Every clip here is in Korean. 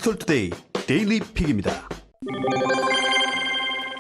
디지털투데이 데일리 픽입니다.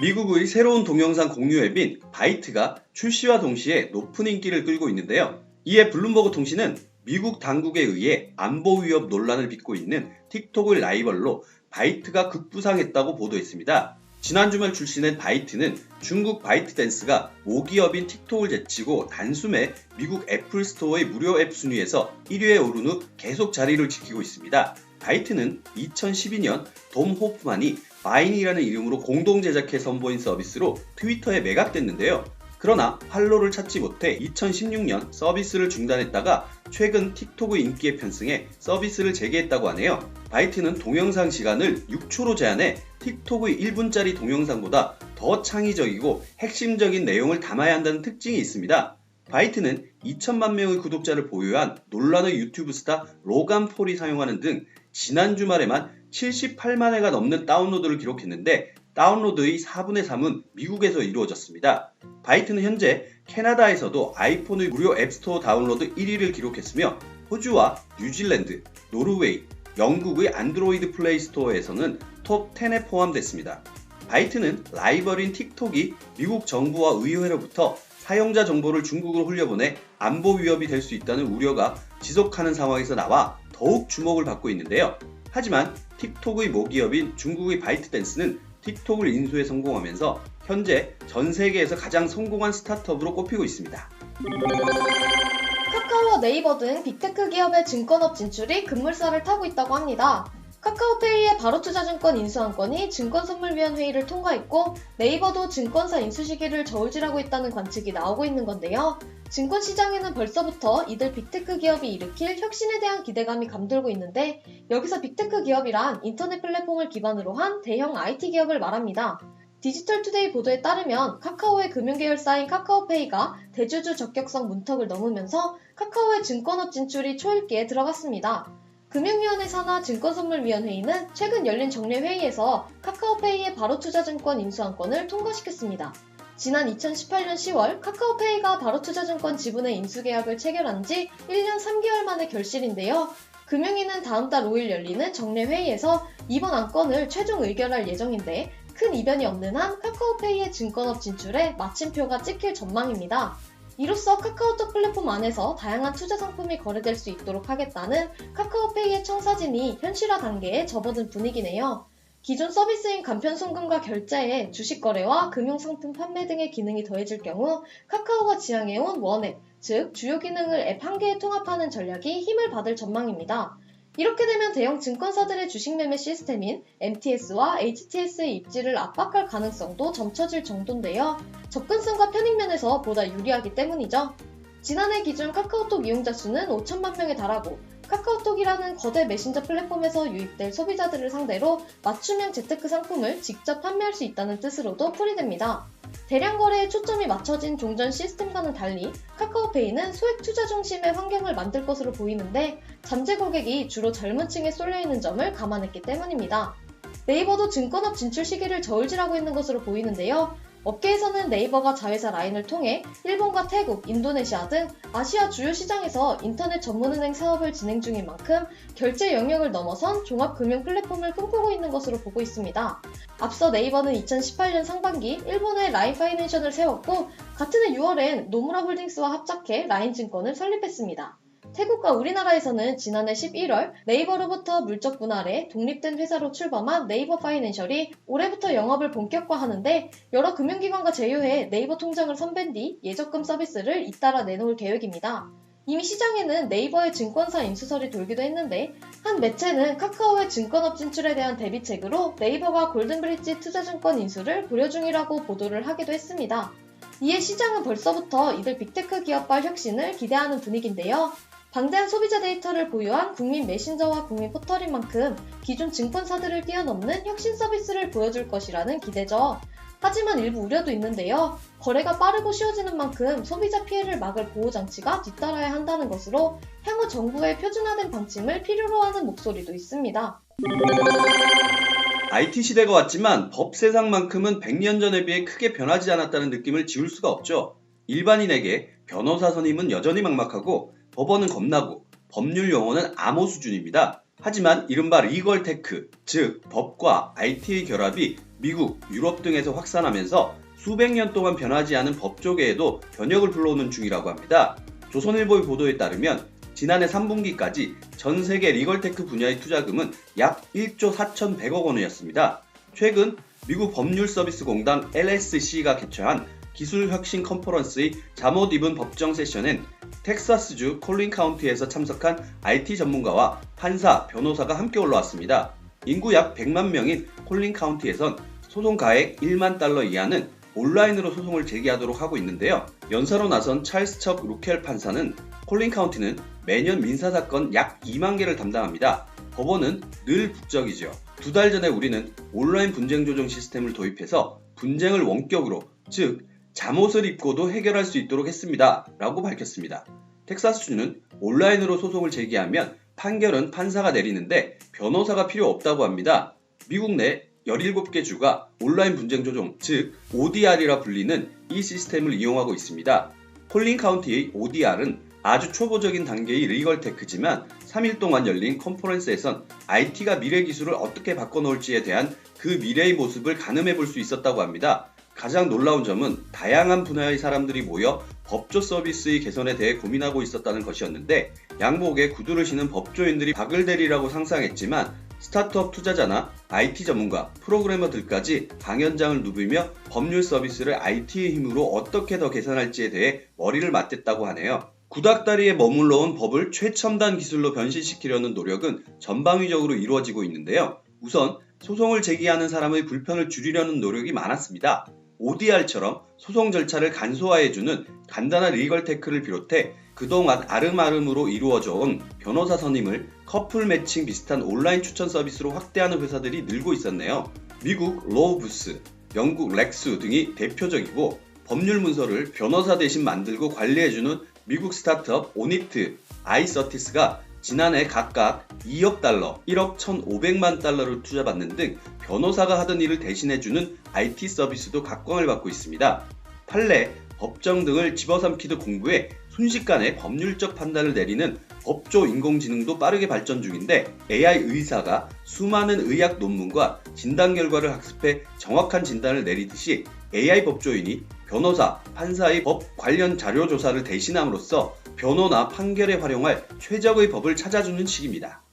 미국의 새로운 동영상 공유 앱인 바이트가 출시와 동시에 높은 인기를 끌고 있는데요. 이에 블룸버그 통신은 미국 당국에 의해 안보 위협 논란을 빚고 있는 틱톡의 라이벌로 바이트가 급부상했다고 보도했습니다. 지난 주말 출시된 바이트는 중국 바이트댄스가 모기업인 틱톡을 제치고 단숨에 미국 애플 스토어의 무료 앱 순위에서 1위에 오른 후 계속 자리를 지키고 있습니다. 바이트는 2012년 돔 호프만이 바인이라는 이름으로 공동 제작해 선보인 서비스로 트위터에 매각됐는데요. 그러나 팔로를 찾지 못해 2016년 서비스를 중단했다가 최근 틱톡의 인기에 편승해 서비스를 재개했다고 하네요. 바이트는 동영상 시간을 6초로 제한해 틱톡의 1분짜리 동영상보다 더 창의적이고 핵심적인 내용을 담아야 한다는 특징이 있습니다. 바이트는 2천만 명의 구독자를 보유한 논란의 유튜브 스타 로간 폴이 사용하는 등 지난 주말에만 78만 회가 넘는 다운로드를 기록했는데 다운로드의 4분의 3은 미국에서 이루어졌습니다. 바이트는 현재 캐나다에서도 아이폰의 무료 앱스토어 다운로드 1위를 기록했으며 호주와 뉴질랜드, 노르웨이, 영국의 안드로이드 플레이 스토어에서는 톱 10에 포함됐습니다. 바이트는 라이벌인 틱톡이 미국 정부와 의회로부터 사용자 정보를 중국으로 흘려보내 안보 위협이 될 수 있다는 우려가 지속하는 상황에서 나와 더욱 주목을 받고 있는데요. 하지만 틱톡의 모기업인 중국의 바이트댄스는 틱톡을 인수에 성공하면서 현재 전 세계에서 가장 성공한 스타트업으로 꼽히고 있습니다. 카카오와 네이버 등 빅테크 기업의 증권업 진출이 급물살을 타고 있다고 합니다. 카카오페이의 바로투자증권 인수안건이 증권선물위원회의를 통과했고 네이버도 증권사 인수 시기를 저울질하고 있다는 관측이 나오고 있는 건데요. 증권시장에는 벌써부터 이들 빅테크 기업이 일으킬 혁신에 대한 기대감이 감돌고 있는데 여기서 빅테크 기업이란 인터넷 플랫폼을 기반으로 한 대형 IT 기업을 말합니다. 디지털투데이 보도에 따르면 카카오의 금융계열사인 카카오페이가 대주주 적격성 문턱을 넘으면서 카카오의 증권업 진출이 초읽기에 들어갔습니다. 금융위원회 산하 증권선물위원회의는 최근 열린 정례회의에서 카카오페이의 바로투자증권 인수안건을 통과시켰습니다. 지난 2018년 10월 카카오페이가 바로투자증권 지분의 인수계약을 체결한 지 1년 3개월 만의 결실인데요. 금융위는 다음 달 5일 열리는 정례회의에서 이번 안건을 최종 의결할 예정인데 큰 이변이 없는 한 카카오페이의 증권업 진출에 마침표가 찍힐 전망입니다. 이로써 카카오톡 플랫폼 안에서 다양한 투자 상품이 거래될 수 있도록 하겠다는 카카오페이의 청사진이 현실화 단계에 접어든 분위기네요. 기존 서비스인 간편송금과 결제에 주식 거래와 금융상품 판매 등의 기능이 더해질 경우 카카오가 지향해온 원앱, 즉 주요 기능을 앱 한 개에 통합하는 전략이 힘을 받을 전망입니다. 이렇게 되면 대형 증권사들의 주식 매매 시스템인 MTS와 HTS의 입지를 압박할 가능성도 점쳐질 정도인데요. 접근성과 편익면에서 보다 유리하기 때문이죠. 지난해 기준 카카오톡 이용자 수는 5천만 명에 달하고 카카오톡이라는 거대 메신저 플랫폼에서 유입될 소비자들을 상대로 맞춤형 재테크 상품을 직접 판매할 수 있다는 뜻으로도 풀이됩니다. 대량 거래에 초점이 맞춰진 종전 시스템과는 달리 카카오페이는 소액 투자 중심의 환경을 만들 것으로 보이는데 잠재 고객이 주로 젊은 층에 쏠려있는 점을 감안했기 때문입니다. 네이버도 증권업 진출 시기를 저울질하고 있는 것으로 보이는데요. 업계에서는 네이버가 자회사 라인을 통해 일본과 태국, 인도네시아 등 아시아 주요 시장에서 인터넷 전문은행 사업을 진행 중인 만큼 결제 영역을 넘어선 종합금융 플랫폼을 꿈꾸고 있는 것으로 보고 있습니다. 앞서 네이버는 2018년 상반기 일본에 라인 파이낸셜을 세웠고 같은 해 6월엔 노무라 홀딩스와 합작해 라인증권을 설립했습니다. 태국과 우리나라에서는 지난해 11월 네이버로부터 물적 분할해 독립된 회사로 출범한 네이버 파이낸셜이 올해부터 영업을 본격화하는데 여러 금융기관과 제휴해 네이버 통장을 선밴 뒤 예적금 서비스를 잇따라 내놓을 계획입니다. 이미 시장에는 네이버의 증권사 인수설이 돌기도 했는데 한 매체는 카카오의 증권업 진출에 대한 대비책으로 네이버가 골든브릿지 투자증권 인수를 고려 중이라고 보도를 하기도 했습니다. 이에 시장은 벌써부터 이들 빅테크 기업발 혁신을 기대하는 분위기인데요. 방대한 소비자 데이터를 보유한 국민 메신저와 국민 포털인 만큼 기존 증권사들을 뛰어넘는 혁신 서비스를 보여줄 것이라는 기대죠. 하지만 일부 우려도 있는데요. 거래가 빠르고 쉬워지는 만큼 소비자 피해를 막을 보호장치가 뒤따라야 한다는 것으로 향후 정부의 표준화된 방침을 필요로 하는 목소리도 있습니다. IT 시대가 왔지만 법 세상만큼은 100년 전에 비해 크게 변하지 않았다는 느낌을 지울 수가 없죠. 일반인에게 변호사 선임은 여전히 막막하고 법원은 겁나고 법률 용어는 암호 수준입니다. 하지만 이른바 리걸 테크, 즉 법과 IT의 결합이 미국, 유럽 등에서 확산하면서 수백 년 동안 변하지 않은 법조계에도 변혁을 불러오는 중이라고 합니다. 조선일보의 보도에 따르면 지난해 3분기까지 전 세계 리걸테크 분야의 투자금은 약 1조 4,100억 원이었습니다. 최근 미국 법률서비스공단 LSC가 개최한 기술혁신 컨퍼런스의 잠옷 입은 법정 세션엔 텍사스주 콜린 카운티에서 참석한 IT 전문가와 판사, 변호사가 함께 올라왔습니다. 인구 약 100만 명인 콜린 카운티에선 소송 가액 1만 달러 이하는 온라인으로 소송을 제기하도록 하고 있는데요. 연사로 나선 찰스 척 루켈 판사는 콜린 카운티는 매년 민사사건 약 2만 개를 담당합니다. 법원은 늘 북적이죠. 2달 전에 우리는 온라인 분쟁 조정 시스템을 도입해서 분쟁을 원격으로, 즉 잠옷을 입고도 해결할 수 있도록 했습니다. 라고 밝혔습니다. 텍사스주는 온라인으로 소송을 제기하면 판결은 판사가 내리는데 변호사가 필요 없다고 합니다. 미국 내 17개 주가 온라인 분쟁 조정, 즉 ODR이라 불리는 이 시스템을 이용하고 있습니다. 콜린 카운티의 ODR은 아주 초보적인 단계의 리걸 테크지만 3일 동안 열린 컨퍼런스에선 IT가 미래 기술을 어떻게 바꿔놓을지에 대한 그 미래의 모습을 가늠해 볼 수 있었다고 합니다. 가장 놀라운 점은 다양한 분야의 사람들이 모여 법조 서비스의 개선에 대해 고민하고 있었다는 것이었는데, 양복에 구두를 신은 법조인들이 박을 대리라고 상상했지만 스타트업 투자자나 IT 전문가, 프로그래머들까지 강연장을 누비며 법률 서비스를 IT의 힘으로 어떻게 더 개선할지에 대해 머리를 맞댔다고 하네요. 구닥다리에 머물러 온 법을 최첨단 기술로 변신시키려는 노력은 전방위적으로 이루어지고 있는데요. 우선 소송을 제기하는 사람의 불편을 줄이려는 노력이 많았습니다. ODR처럼 소송 절차를 간소화해주는 간단한 리걸 테크를 비롯해 그동안 아름아름으로 이루어져 온 변호사 선임을 커플 매칭 비슷한 온라인 추천 서비스로 확대하는 회사들이 늘고 있었네요. 미국 로우부스, 영국 렉스 등이 대표적이고, 법률 문서를 변호사 대신 만들고 관리해주는 미국 스타트업 오니트, 아이서티스가 지난해 각각 2억 달러, 1억 1,500만 달러를 투자받는 등 변호사가 하던 일을 대신해주는 IT 서비스도 각광을 받고 있습니다. 판례, 법정 등을 집어삼키듯 공부해 순식간에 법률적 판단을 내리는 법조 인공지능도 빠르게 발전 중인데, AI 의사가 수많은 의학 논문과 진단 결과를 학습해 정확한 진단을 내리듯이 AI 법조인이 변호사, 판사의 법 관련 자료 조사를 대신함으로써 변호나 판결에 활용할 최적의 법을 찾아주는 시기입니다.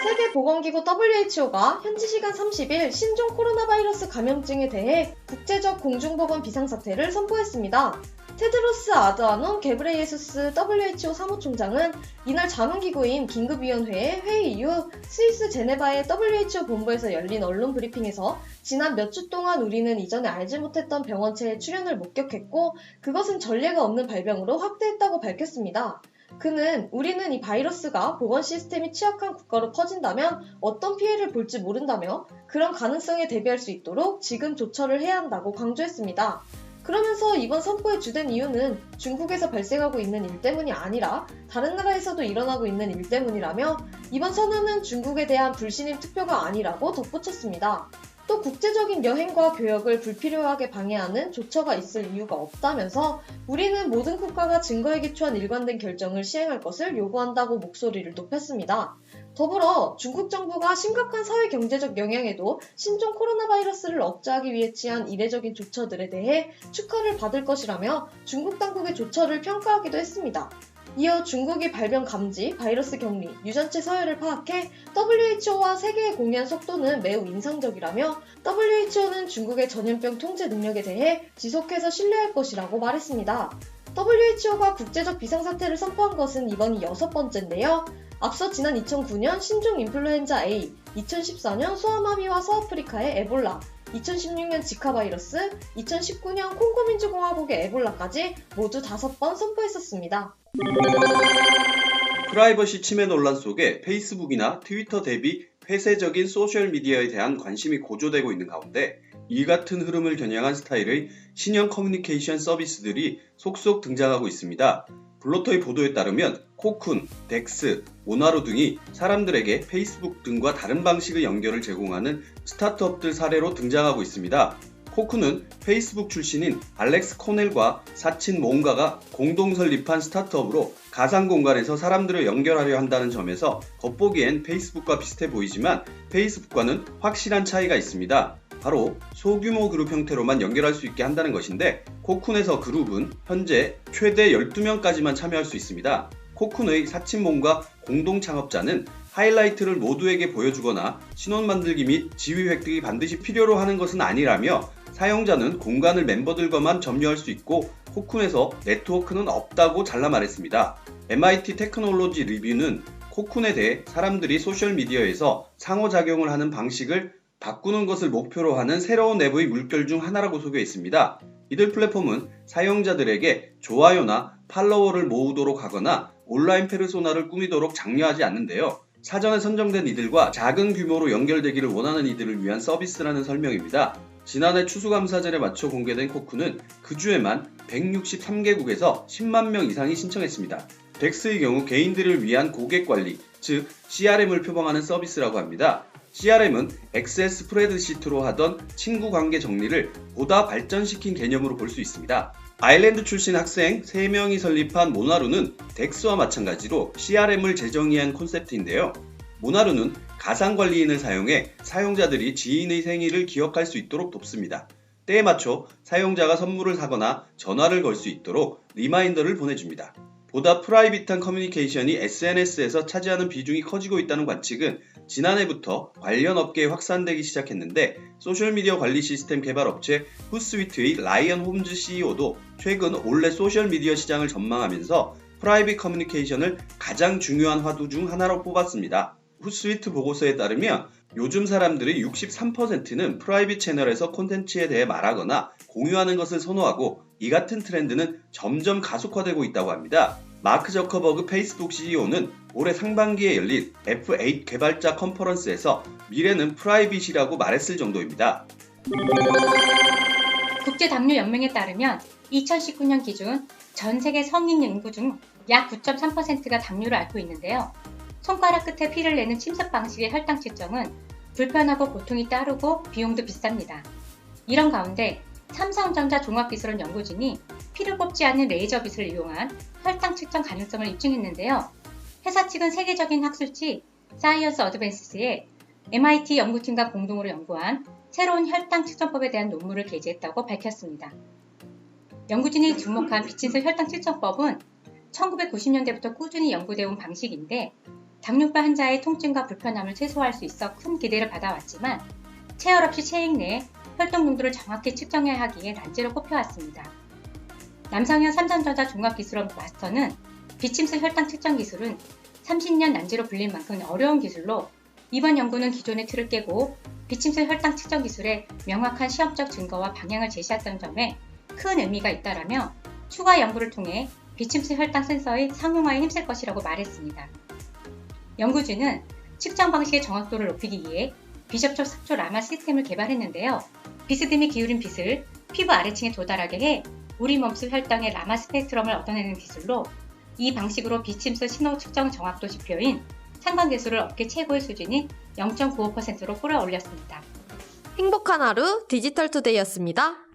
세계보건기구 WHO가 현지 시간 30일 신종 코로나 바이러스 감염증에 대해 국제적 공중보건 비상사태를 선포했습니다. 테드로스 아드하놈 게브레예수스 WHO 사무총장은 이날 자문기구인 긴급위원회의 회의 이후 스위스 제네바의 WHO 본부에서 열린 언론 브리핑에서 지난 몇 주 동안 우리는 이전에 알지 못했던 병원체의 출현을 목격했고, 그것은 전례가 없는 발병으로 확대했다고 밝혔습니다. 그는 우리는 이 바이러스가 보건 시스템이 취약한 국가로 퍼진다면 어떤 피해를 볼지 모른다며 그런 가능성에 대비할 수 있도록 지금 조처를 해야 한다고 강조했습니다. 그러면서 이번 선포의 주된 이유는 중국에서 발생하고 있는 일 때문이 아니라 다른 나라에서도 일어나고 있는 일 때문이라며, 이번 선언은 중국에 대한 불신임 투표가 아니라고 덧붙였습니다. 또 국제적인 여행과 교역을 불필요하게 방해하는 조처가 있을 이유가 없다면서 우리는 모든 국가가 증거에 기초한 일관된 결정을 시행할 것을 요구한다고 목소리를 높였습니다. 더불어 중국 정부가 심각한 사회 경제적 영향에도 신종 코로나 바이러스를 억제하기 위해 취한 이례적인 조처들에 대해 축하를 받을 것이라며 중국 당국의 조처를 평가하기도 했습니다. 이어 중국이 발병 감지, 바이러스 격리, 유전체 서열을 파악해 WHO와 세계에 공유한 속도는 매우 인상적이라며 WHO는 중국의 전염병 통제 능력에 대해 지속해서 신뢰할 것이라고 말했습니다. WHO가 국제적 비상사태를 선포한 것은 이번이 6번째인데요. 앞서 지난 2009년 신종 인플루엔자 A, 2014년 소아마비와 서아프리카의 에볼라, 2016년 지카 바이러스, 2019년 콩고민주공화국의 에볼라까지 모두 5번 선포했었습니다. 프라이버시 침해 논란 속에 페이스북이나 트위터 대비 폐쇄적인 소셜미디어에 대한 관심이 고조되고 있는 가운데 이 같은 흐름을 겨냥한 스타일의 신형 커뮤니케이션 서비스들이 속속 등장하고 있습니다. 블로터의 보도에 따르면 코쿤, 덱스, 모나로 등이 사람들에게 페이스북 등과 다른 방식의 연결을 제공하는 스타트업들 사례로 등장하고 있습니다. 코쿤은 페이스북 출신인 알렉스 코넬과 사친 모온가가 공동 설립한 스타트업으로 가상 공간에서 사람들을 연결하려 한다는 점에서 겉보기엔 페이스북과 비슷해 보이지만 페이스북과는 확실한 차이가 있습니다. 바로 소규모 그룹 형태로만 연결할 수 있게 한다는 것인데, 코쿤에서 그룹은 현재 최대 12명까지만 참여할 수 있습니다. 코쿤의 사친몬과 공동 창업자는 하이라이트를 모두에게 보여주거나 신원 만들기 및 지위 획득이 반드시 필요로 하는 것은 아니라며, 사용자는 공간을 멤버들과만 점유할 수 있고 코쿤에서 네트워크는 없다고 잘라 말했습니다. MIT 테크놀로지 리뷰는 코쿤에 대해 사람들이 소셜미디어에서 상호작용을 하는 방식을 바꾸는 것을 목표로 하는 새로운 내부의 물결 중 하나라고 소개했습니다. 이들 플랫폼은 사용자들에게 좋아요나 팔로워를 모으도록 하거나 온라인 페르소나를 꾸미도록 장려하지 않는데요. 사전에 선정된 이들과 작은 규모로 연결되기를 원하는 이들을 위한 서비스라는 설명입니다. 지난해 추수감사절에 맞춰 공개된 코쿤은 그 주에만 163개국에서 10만 명 이상이 신청했습니다. 덱스의 경우 개인들을 위한 고객관리, 즉 CRM을 표방하는 서비스라고 합니다. CRM은 엑셀 스프레드시트로 하던 친구 관계 정리를 보다 발전시킨 개념으로 볼 수 있습니다. 아일랜드 출신 학생 3명이 설립한 모나루는 덱스와 마찬가지로 CRM을 재정의한 콘셉트인데요. 모나루는 가상관리인을 사용해 사용자들이 지인의 생일을 기억할 수 있도록 돕습니다. 때에 맞춰 사용자가 선물을 사거나 전화를 걸 수 있도록 리마인더를 보내줍니다. 보다 프라이빗한 커뮤니케이션이 SNS에서 차지하는 비중이 커지고 있다는 관측은 지난해부터 관련 업계에 확산되기 시작했는데, 소셜미디어 관리 시스템 개발 업체 후스위트의 라이언 홈즈 CEO도 최근 올해 소셜미디어 시장을 전망하면서 프라이빗 커뮤니케이션을 가장 중요한 화두 중 하나로 뽑았습니다. 후스위트 보고서에 따르면 요즘 사람들의 63%는 프라이빗 채널에서 콘텐츠에 대해 말하거나 공유하는 것을 선호하고, 이 같은 트렌드는 점점 가속화되고 있다고 합니다. 마크 저커버그 페이스북 CEO는 올해 상반기에 열린 F8 개발자 컨퍼런스에서 미래는 프라이빗이라고 말했을 정도입니다. 국제당뇨연맹에 따르면 2019년 기준 전 세계 성인 인구 중 약 9.3%가 당뇨를 앓고 있는데요. 손가락 끝에 피를 내는 침습 방식의 혈당 측정은 불편하고 고통이 따르고 비용도 비쌉니다. 이런 가운데 삼성전자 종합기술원 연구진이 피를 뽑지 않는 레이저 빛을 이용한 혈당 측정 가능성을 입증했는데요. 회사 측은 세계적인 학술지 사이언스 어드밴스스에 MIT 연구팀과 공동으로 연구한 새로운 혈당 측정법에 대한 논문을 게재했다고 밝혔습니다. 연구진이 주목한 비친슬 혈당 측정법은 1990년대부터 꾸준히 연구되어 온 방식인데, 당뇨발 환자의 통증과 불편함을 최소화할 수 있어 큰 기대를 받아왔지만 체열 없이 체액 내에 혈당 농도를 정확히 측정해야 하기에 난제로 꼽혀왔습니다. 남성현 삼성전자 종합기술원 마스터는 비침슬 혈당 측정 기술은 30년 난제로 불릴 만큼 어려운 기술로, 이번 연구는 기존의 틀을 깨고 비침슬 혈당 측정 기술의 명확한 시험적 증거와 방향을 제시했던 점에 큰 의미가 있다라며 추가 연구를 통해 비침슬 혈당 센서의 상용화에 힘쓸 것이라고 말했습니다. 연구진은 측정 방식의 정확도를 높이기 위해 비접촉 삭조 라마 시스템을 개발했는데요. 비스듬히 기울인 빛을 피부 아래층에 도달하게 해 우리 몸속 혈당의 라마 스펙트럼을 얻어내는 기술로, 이 방식으로 비침슬 신호 측정 정확도 지표인 상관계수를 업계 최고의 수준인 0.95%로 끌어올렸습니다. 행복한 하루 디지털투데이였습니다.